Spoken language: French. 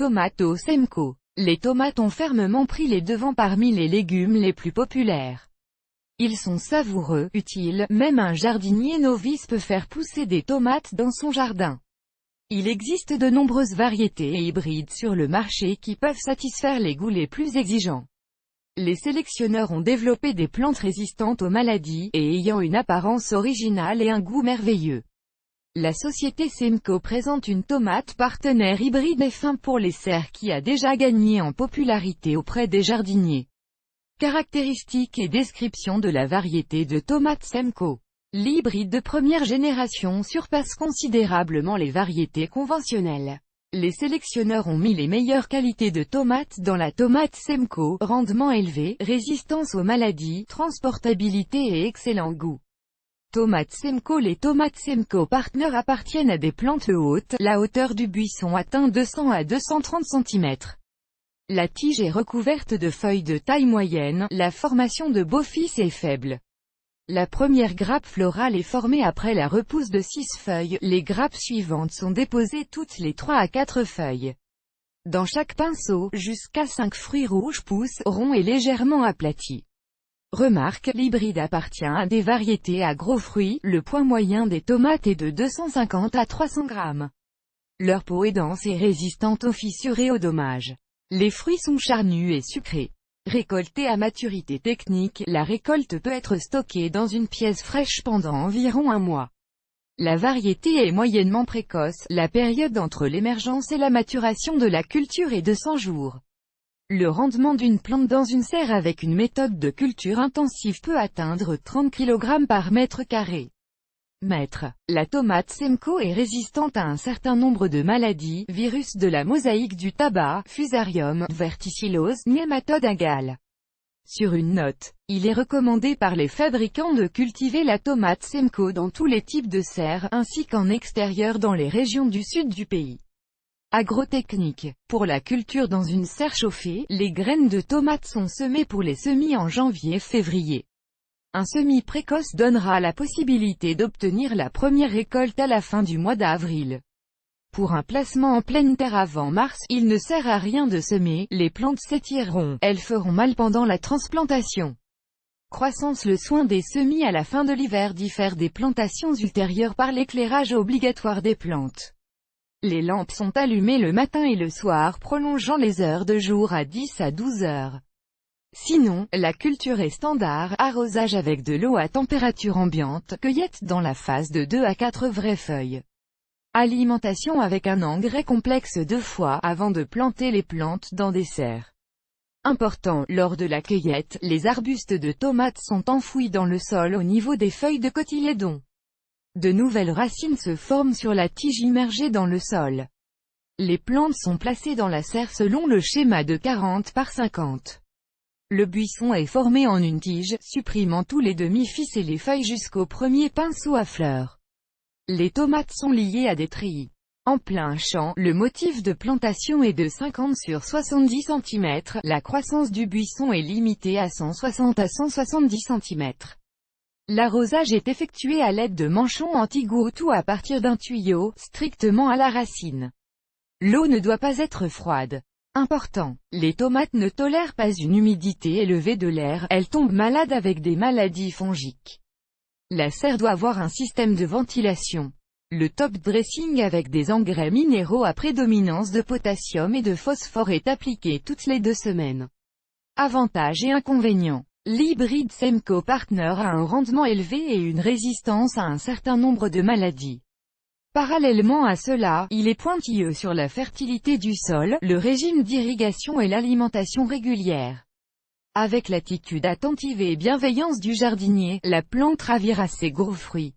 Tomato Semco. Les tomates ont fermement pris les devants parmi les légumes les plus populaires. Ils sont savoureux, utiles, même un jardinier novice peut faire pousser des tomates dans son jardin. Il existe de nombreuses variétés et hybrides sur le marché qui peuvent satisfaire les goûts les plus exigeants. Les sélectionneurs ont développé des plantes résistantes aux maladies, et ayant une apparence originale et un goût merveilleux. La société Semco présente une tomate partenaire hybride et fin pour les serres qui a déjà gagné en popularité auprès des jardiniers. Caractéristiques et description de la variété de tomate Semco. L'hybride de première génération surpasse considérablement les variétés conventionnelles. Les sélectionneurs ont mis les meilleures qualités de tomates dans la tomate Semco, rendement élevé, résistance aux maladies, transportabilité et excellent goût. Tomates Semco. Les tomates Semco Partner appartiennent à des plantes hautes, la hauteur du buisson atteint 200 à 230 cm. La tige est recouverte de feuilles de taille moyenne, la formation de Beaufils est faible. La première grappe florale est formée après la repousse de 6 feuilles, les grappes suivantes sont déposées toutes les 3 à 4 feuilles. Dans chaque pinceau, jusqu'à 5 fruits rouges poussent, ronds et légèrement aplatis. Remarque, l'hybride appartient à des variétés à gros fruits, le poids moyen des tomates est de 250 à 300 grammes. Leur peau est dense et résistante aux fissures et aux dommages. Les fruits sont charnus et sucrés. Récoltée à maturité technique, la récolte peut être stockée dans une pièce fraîche pendant environ un mois. La variété est moyennement précoce, la période entre l'émergence et la maturation de la culture est de 100 jours. Le rendement d'une plante dans une serre avec une méthode de culture intensive peut atteindre 30 kg par mètre carré. La tomate Semco est résistante à un certain nombre de maladies, virus de la mosaïque du tabac, fusarium, verticillose, nématode agale. Sur une note, il est recommandé par les fabricants de cultiver la tomate Semco dans tous les types de serres, ainsi qu'en extérieur dans les régions du sud du pays. Agrotechnique. Pour la culture dans une serre chauffée, les graines de tomates sont semées pour les semis en janvier-février. Un semis précoce donnera la possibilité d'obtenir la première récolte à la fin du mois d'avril. Pour un placement en pleine terre avant mars, il ne sert à rien de semer, les plantes s'étireront, elles feront mal pendant la transplantation. Croissance. Le soin des semis à la fin de l'hiver diffère des plantations ultérieures par l'éclairage obligatoire des plantes. Les lampes sont allumées le matin et le soir, prolongeant les heures de jour à 10 à 12 heures. Sinon, la culture est standard, arrosage avec de l'eau à température ambiante, cueillette dans la phase de 2 à 4 vraies feuilles. Alimentation avec un engrais complexe 2 fois avant de planter les plantes dans des serres. Important, lors de la cueillette, les arbustes de tomates sont enfouis dans le sol au niveau des feuilles de cotylédon. De nouvelles racines se forment sur la tige immergée dans le sol. Les plantes sont placées dans la serre selon le schéma de 40 par 50. Le buisson est formé en une tige, supprimant tous les demi-fils et les feuilles jusqu'au premier pinceau à fleurs. Les tomates sont liées à des treillis. En plein champ, le motif de plantation est de 50 sur 70 cm, la croissance du buisson est limitée à 160 à 170 cm. L'arrosage est effectué à l'aide de manchons anti-gouttes ou à partir d'un tuyau, strictement à la racine. L'eau ne doit pas être froide. Important. Les tomates ne tolèrent pas une humidité élevée de l'air, elles tombent malades avec des maladies fongiques. La serre doit avoir un système de ventilation. Le top dressing avec des engrais minéraux à prédominance de potassium et de phosphore est appliqué toutes les 2 semaines. Avantages et inconvénients. L'hybride Semco Partner a un rendement élevé et une résistance à un certain nombre de maladies. Parallèlement à cela, il est pointilleux sur la fertilité du sol, le régime d'irrigation et l'alimentation régulière. Avec l'attitude attentive et bienveillance du jardinier, la plante ravira ses gros fruits.